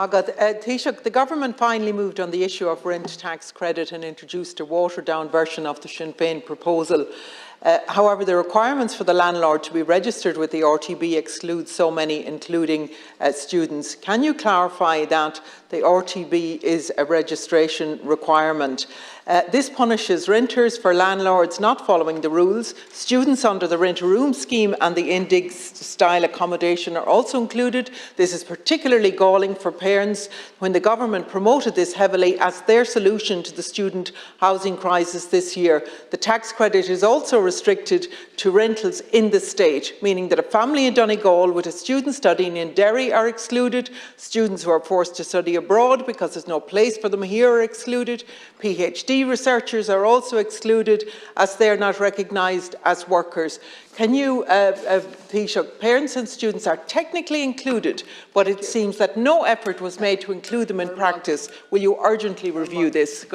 Taoiseach, the government finally moved on the issue of rent tax credit and introduced a watered-down version of the Sinn Féin proposal. However, the requirements for the landlord to be registered with the RTB exclude so many, including students. Can you clarify that the RTB is a registration requirement? This punishes renters for landlords not following the rules. Students under the rent-a-room scheme and the index-style accommodation are also included. This is particularly galling for parents when the government promoted this heavily as their solution to the student housing crisis this year. The tax credit is also restricted to rentals in the state, meaning that a family in Donegal with a student studying in Derry are excluded. Students who are forced to study abroad because there's no place for them here are excluded. PhD researchers are also excluded as they are not recognised as workers. Can you, Taoiseach, parents and students are technically included, but it seems that no effort was made to include them in practice. Will you urgently review this?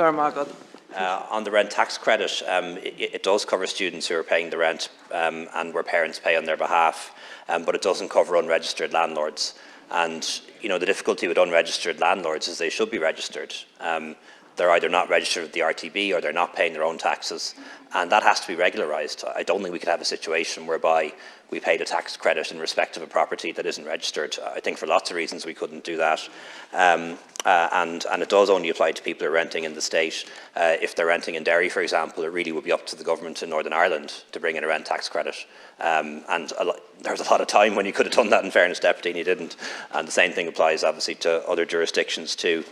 On the rent tax credit, it does cover students who are paying the rent and where parents pay on their behalf, but it doesn't cover unregistered landlords. And the difficulty with unregistered landlords is they should be registered. They're either not registered with the RTB or they're not paying their own taxes, and that has to be regularised. I don't think we could have a situation whereby we paid a tax credit in respect of a property that isn't registered. I think for lots of reasons we couldn't do that. And it does only apply to people who are renting in the state. If they're renting in Derry, for example, it really would be up to the government in Northern Ireland to bring in a rent tax credit. And there was a lot of time when you could have done that, in fairness, Deputy, and you didn't. And the same thing applies obviously to other jurisdictions too.